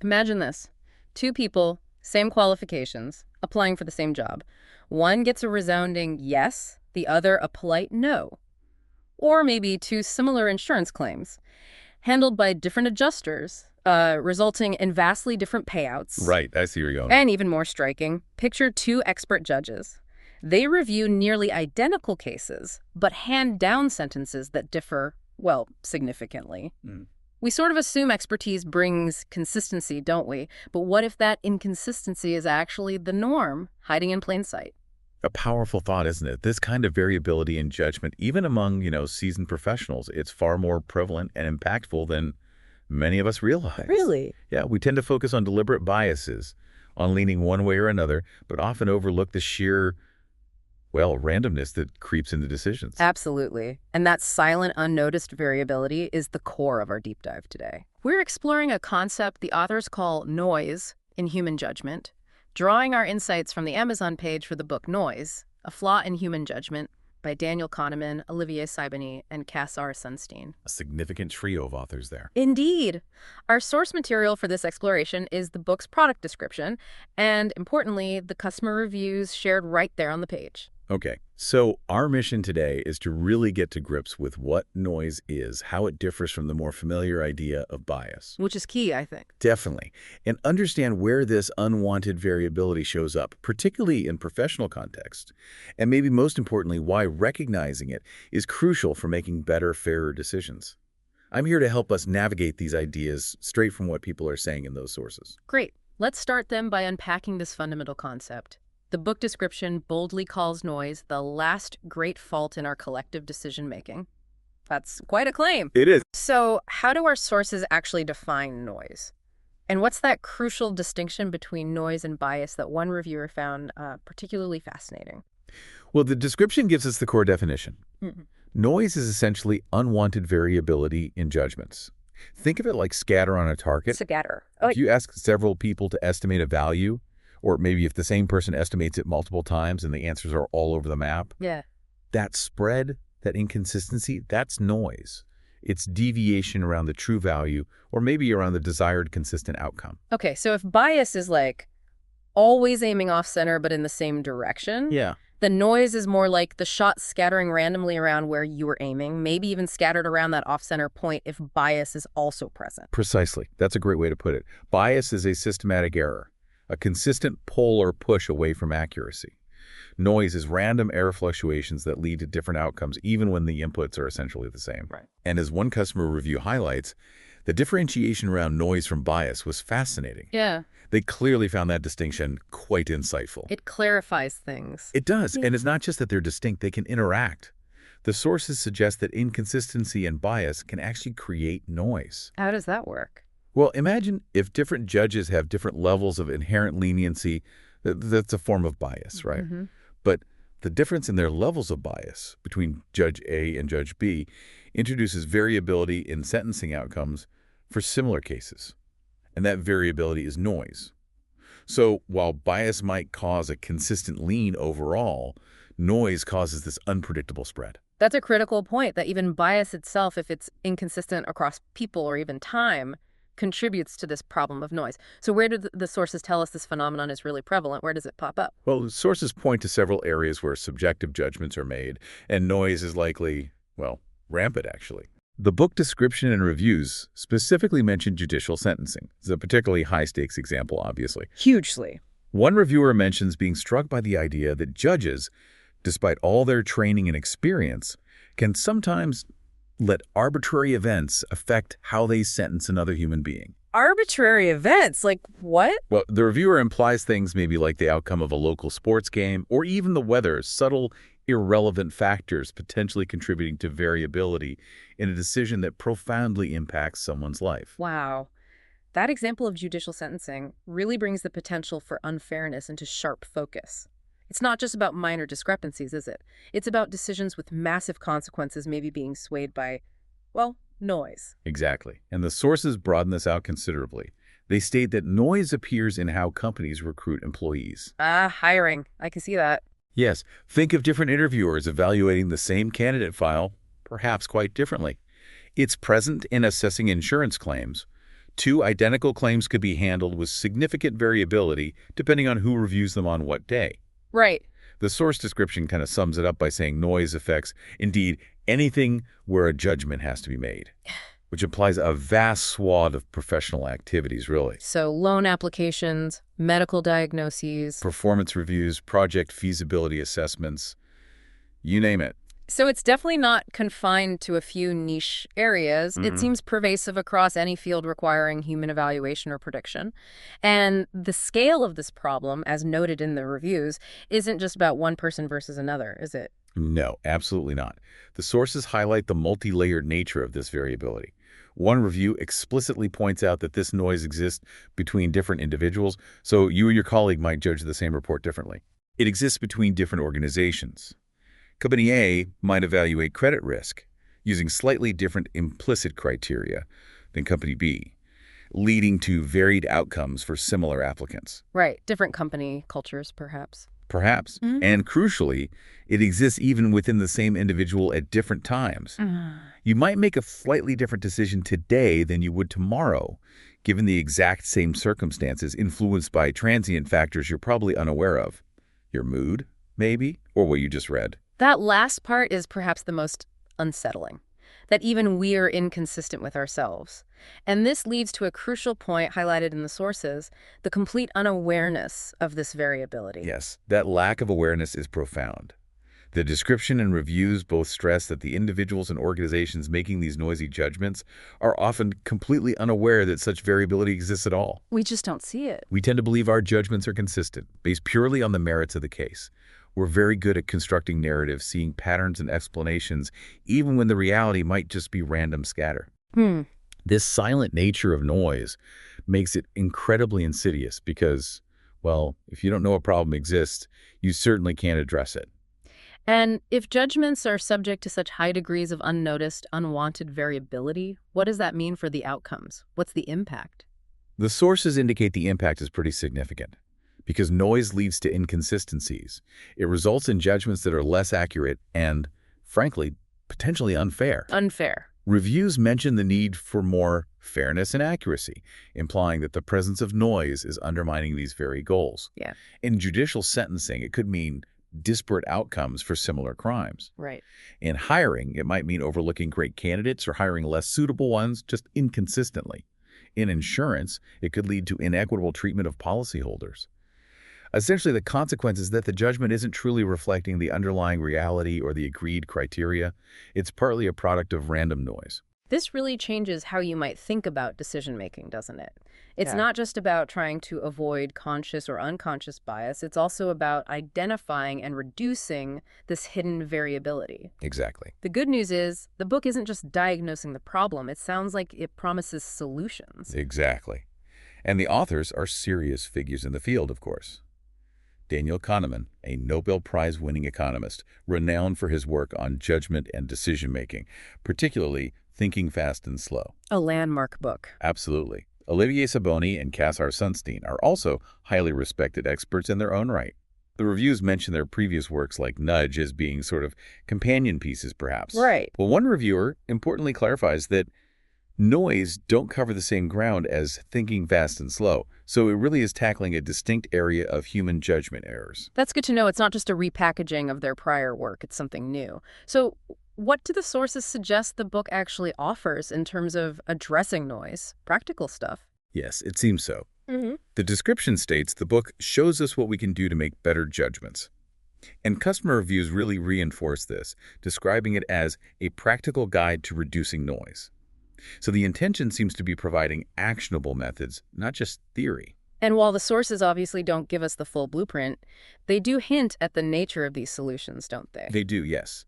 Imagine this. Two people, same qualifications, applying for the same job. One gets a resounding yes, the other a polite no. Or maybe two similar insurance claims, handled by different adjusters, resulting in vastly different payouts. Right, I see where you're going. And even more striking, picture two expert judges. They review nearly identical cases, but hand down sentences that differ, well, significantly. We sort of assume expertise brings consistency, don't we? But what if that inconsistency is actually the norm, hiding in plain sight? A powerful thought, isn't it? This kind of variability in judgment, even among, seasoned professionals, it's far more prevalent and impactful than many of us realize. Really? Yeah, we tend to focus on deliberate biases, on leaning one way or another, but often overlook the sheer, randomness that creeps into decisions. Absolutely. And that silent, unnoticed variability is the core of our deep dive today. We're exploring a concept the authors call noise in human judgment, drawing our insights from the Amazon page for the book Noise, A Flaw in Human Judgment by Daniel Kahneman, Olivier Sibony, and Cass R. Sunstein. A significant trio of authors there. Indeed. Our source material for this exploration is the book's product description, and importantly, the customer reviews shared right there on the page. Okay, so our mission today is to really get to grips with what noise is, how it differs from the more familiar idea of bias. Which is key, I think. Definitely. And understand where this unwanted variability shows up, particularly in professional context. And maybe most importantly, why recognizing it is crucial for making better, fairer decisions. I'm here to help us navigate these ideas straight from what people are saying in those sources. Great. Let's start then by unpacking this fundamental concept. The book description boldly calls noise the last great fault in our collective decision-making. That's quite a claim. It is. So how do our sources actually define noise? And what's that crucial distinction between noise and bias that one reviewer found particularly fascinating? Well, the description gives us the core definition. Mm-hmm. Noise is essentially unwanted variability in judgments. Think of it like scatter on a target. Scatter. If you ask several people to estimate a value, or maybe if the same person estimates it multiple times and the answers are all over the map, Yeah. that spread, that inconsistency, that's noise. It's deviation around the true value or maybe around the desired consistent outcome. Okay, so if bias is like always aiming off center but in the same direction, Yeah. the noise is more like the shot scattering randomly around where you were aiming, maybe even scattered around that off-center point if bias is also present. Precisely. That's a great way to put it. Bias is a systematic error, a consistent pull or push away from accuracy. Noise is random error fluctuations that lead to different outcomes even when the inputs are essentially the same. Right. And as one customer review highlights, the differentiation around noise from bias was fascinating. Yeah. They clearly found that distinction quite insightful. It clarifies things. It does, and it's not just that they're distinct, they can interact. The sources suggest that inconsistency and bias can actually create noise. How does that work? Well, imagine if different judges have different levels of inherent leniency. That's a form of bias, right? Mm-hmm. But the difference in their levels of bias between Judge A and Judge B introduces variability in sentencing outcomes for similar cases. And that variability is noise. So while bias might cause a consistent lean overall, noise causes this unpredictable spread. That's a critical point, that even bias itself, if it's inconsistent across people or even time, contributes to this problem of noise. So where do the sources tell us this phenomenon is really prevalent? Where does it pop up? Well, the sources point to several areas where subjective judgments are made, and noise is likely, rampant, actually. The book description and reviews specifically mention judicial sentencing. It's a particularly high-stakes example, obviously. Hugely. One reviewer mentions being struck by the idea that judges, despite all their training and experience, can sometimes let arbitrary events affect how they sentence another human being. Arbitrary events? Like what? Well, the reviewer implies things maybe like the outcome of a local sports game or even the weather, subtle, irrelevant factors potentially contributing to variability in a decision that profoundly impacts someone's life. Wow. That example of judicial sentencing really brings the potential for unfairness into sharp focus. It's not just about minor discrepancies, is it? It's about decisions with massive consequences maybe being swayed by, noise. Exactly. And the sources broaden this out considerably. They state that noise appears in how companies recruit employees. Hiring. I can see that. Yes, think of different interviewers evaluating the same candidate file, perhaps quite differently. It's present in assessing insurance claims, Two identical claims could be handled with significant variability depending on who reviews them on what day. Right. The source description kind of sums it up by saying noise affects, indeed, anything where a judgment has to be made, which implies a vast swath of professional activities, really. So loan applications, medical diagnoses. Performance reviews, project feasibility assessments, you name it. So it's definitely not confined to a few niche areas. It seems pervasive across any field requiring human evaluation or prediction. And the scale of this problem, as noted in the reviews, isn't just about one person versus another, is it? No, absolutely not. The sources highlight the multi-layered nature of this variability. One review explicitly points out that this noise exists between different individuals, so you and your colleague might judge the same report differently. It exists between different organizations. Company A might evaluate credit risk using slightly different implicit criteria than Company B, leading to varied outcomes for similar applicants. Right. Different company cultures, perhaps. Perhaps. And crucially, it exists even within the same individual at different times. You might make a slightly different decision today than you would tomorrow, given the exact same circumstances influenced by transient factors you're probably unaware of. Your mood, maybe, or what you just read. That last part is perhaps the most unsettling, that even we are inconsistent with ourselves. And this leads to a crucial point highlighted in the sources, the complete unawareness of this variability. Yes, that lack of awareness is profound. The description and reviews both stress that the individuals and organizations making these noisy judgments are often completely unaware that such variability exists at all. We just don't see it. We tend to believe our judgments are consistent, based purely on the merits of the case. We're very good at constructing narratives, seeing patterns and explanations, even when the reality might just be random scatter. This silent nature of noise makes it incredibly insidious because, well, if you don't know a problem exists, you certainly can't address it. And if judgments are subject to such high degrees of unnoticed, unwanted variability, what does that mean for the outcomes? What's the impact? The sources indicate the impact is pretty significant. Because noise leads to inconsistencies. It results in judgments that are less accurate and, frankly, potentially unfair. Unfair. Reviews mention the need for more fairness and accuracy, implying that the presence of noise is undermining these very goals. Yeah. In judicial sentencing, it could mean disparate outcomes for similar crimes. Right. In hiring, it might mean overlooking great candidates or hiring less suitable ones just inconsistently. In insurance, it could lead to inequitable treatment of policyholders. Essentially, the consequence is that the judgment isn't truly reflecting the underlying reality or the agreed criteria. It's partly a product of random noise. This really changes how you might think about decision-making, doesn't it? It's not just about trying to avoid conscious or unconscious bias. It's also about identifying and reducing this hidden variability. Exactly. The good news is the book isn't just diagnosing the problem. It sounds like it promises solutions. Exactly. And the authors are serious figures in the field, of course. Daniel Kahneman, a Nobel Prize-winning economist, renowned for his work on judgment and decision-making, particularly Thinking Fast and Slow. A landmark book. Absolutely. Olivier Saboni and Cassar Sunstein are also highly respected experts in their own right. The reviews mention their previous works like Nudge as being sort of companion pieces, perhaps. Right. Well, one reviewer importantly clarifies that noise don't cover the same ground as Thinking Fast and Slow, so it really is tackling a distinct area of human judgment errors. That's good to know. It's not just a repackaging of their prior work. It's something new. So what do the sources suggest the book actually offers in terms of addressing noise? Practical stuff. Yes, it seems so. The description states the book shows us what we can do to make better judgments. And customer reviews really reinforce this, describing it as a practical guide to reducing noise. So the intention seems to be providing actionable methods, not just theory. And while the sources obviously don't give us the full blueprint, they do hint at the nature of these solutions, don't they? They do, yes.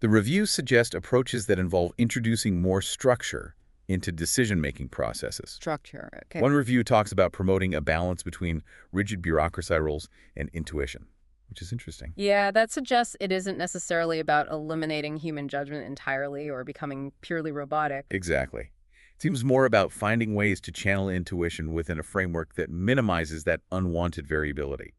The reviews suggest approaches that involve introducing more structure into decision-making processes. Structure, okay. One review talks about promoting a balance between rigid bureaucracy rules and intuition, which is interesting. Yeah, that suggests it isn't necessarily about eliminating human judgment entirely or becoming purely robotic. Exactly. It seems more about finding ways to channel intuition within a framework that minimizes that unwanted variability,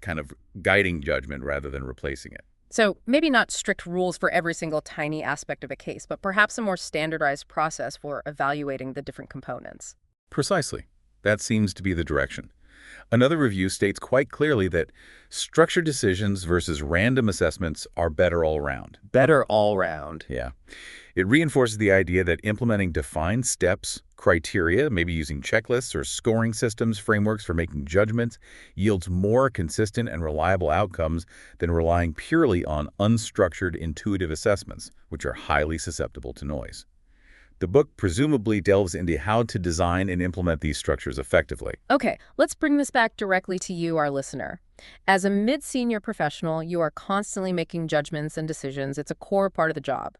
kind of guiding judgment rather than replacing it. So maybe not strict rules for every single tiny aspect of a case, but perhaps a more standardized process for evaluating the different components. Precisely. That seems to be the direction. Another review states quite clearly that structured decisions versus random assessments are better all around. Better all round. Yeah. It reinforces the idea that implementing defined steps, criteria, maybe using checklists or scoring systems, frameworks for making judgments, yields more consistent and reliable outcomes than relying purely on unstructured, intuitive assessments, which are highly susceptible to noise. The book presumably delves into how to design and implement these structures effectively. Okay, let's bring this back directly to you, our listener. As a mid-senior professional, you are constantly making judgments and decisions. It's a core part of the job.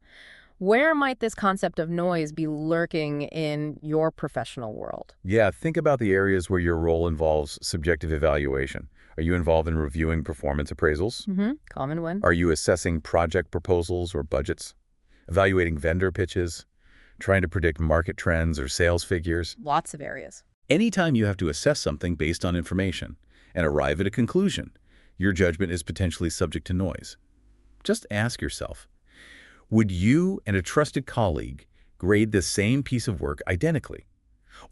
Where might this concept of noise be lurking in your professional world? Yeah, think about the areas where your role involves subjective evaluation. Are you involved in reviewing performance appraisals? Common one. Are you assessing project proposals or budgets? Evaluating vendor pitches? Trying to predict market trends or sales figures? Lots of areas. Anytime you have to assess something based on information and arrive at a conclusion, your judgment is potentially subject to noise. Just ask yourself, would you and a trusted colleague grade the same piece of work identically?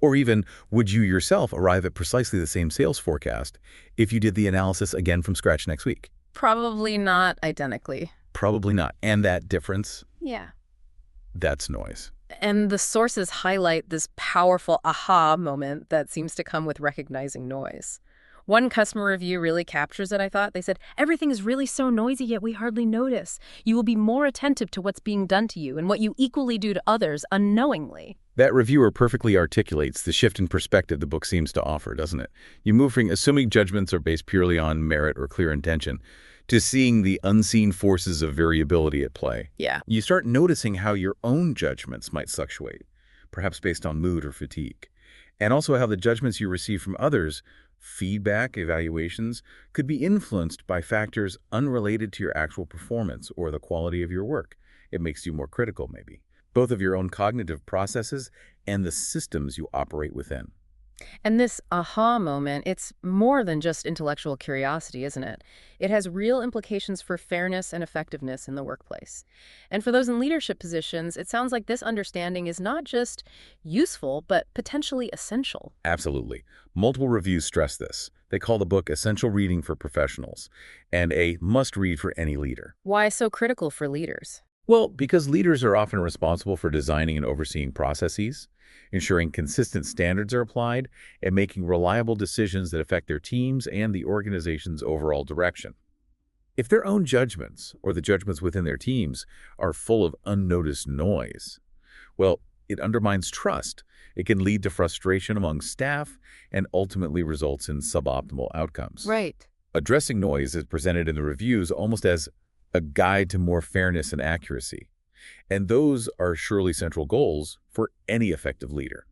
Or even, would you yourself arrive at precisely the same sales forecast if you did the analysis again from scratch next week? Probably not identically. Probably not. And that difference? Yeah. That's noise. And the sources highlight this powerful aha moment that seems to come with recognizing noise. One customer review really captures it, I thought. They said, "Everything is really so noisy, yet we hardly notice. You will be more attentive to what's being done to you and what you equally do to others unknowingly." That reviewer perfectly articulates the shift in perspective the book seems to offer, doesn't it? You move from assuming judgments are based purely on merit or clear intention to seeing the unseen forces of variability at play. Yeah. You start noticing how your own judgments might fluctuate, perhaps based on mood or fatigue, and also how the judgments you receive from others, feedback, evaluations, could be influenced by factors unrelated to your actual performance or the quality of your work. It makes you more critical, maybe, both of your own cognitive processes and the systems you operate within. And this aha moment, it's more than just intellectual curiosity, isn't it? It has real implications for fairness and effectiveness in the workplace. And for those in leadership positions, it sounds like this understanding is not just useful, but potentially essential. Absolutely. Multiple reviews stress this. They call the book essential reading for professionals and a must-read for any leader. Why so critical for leaders? Well, because leaders are often responsible for designing and overseeing processes, ensuring consistent standards are applied, and making reliable decisions that affect their teams and the organization's overall direction. If their own judgments, or the judgments within their teams, are full of unnoticed noise, well, it undermines trust. It can lead to frustration among staff and ultimately results in suboptimal outcomes. Right. Addressing noise is presented in the reviews almost as a guide to more fairness and accuracy. And those are surely central goals for any effective leader.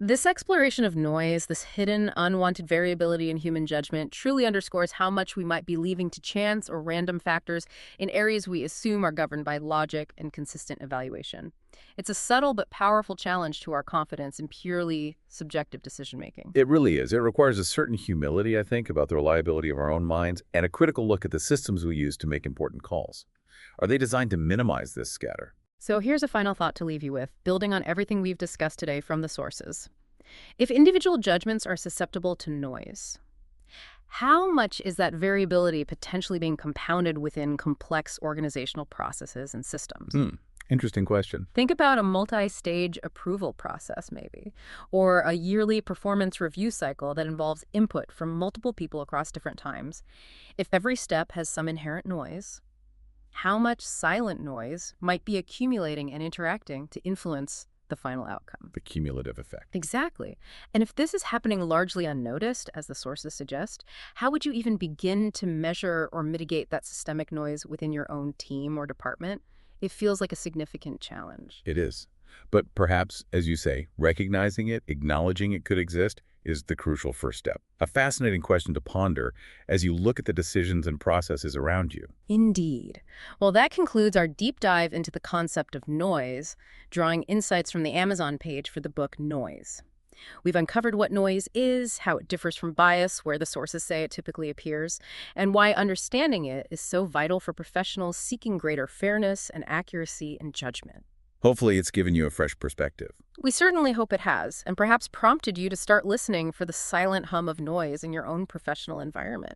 This exploration of noise, this hidden, unwanted variability in human judgment, truly underscores how much we might be leaving to chance or random factors in areas we assume are governed by logic and consistent evaluation. It's a subtle but powerful challenge to our confidence in purely subjective decision-making. It really is. It requires a certain humility, I think, about the reliability of our own minds and a critical look at the systems we use to make important calls. Are they designed to minimize this scatter? So here's a final thought to leave you with, building on everything we've discussed today from the sources. If individual judgments are susceptible to noise, how much is that variability potentially being compounded within complex organizational processes and systems? Interesting question. Think about a multi-stage approval process, maybe, or a yearly performance review cycle that involves input from multiple people across different times. If every step has some inherent noise, how much silent noise might be accumulating and interacting to influence the final outcome? The cumulative effect. Exactly. And if this is happening largely unnoticed, as the sources suggest, how would you even begin to measure or mitigate that systemic noise within your own team or department? It feels like a significant challenge. It is. But perhaps, as you say, recognizing it, acknowledging it could exist, is the crucial first step. A fascinating question to ponder as you look at the decisions and processes around you. Indeed. Well, that concludes our deep dive into the concept of noise, drawing insights from the Amazon page for the book Noise. We've uncovered what noise is, how it differs from bias, where the sources say it typically appears, and why understanding it is so vital for professionals seeking greater fairness and accuracy in judgment. Hopefully it's given you a fresh perspective. We certainly hope it has, and perhaps prompted you to start listening for the silent hum of noise in your own professional environment.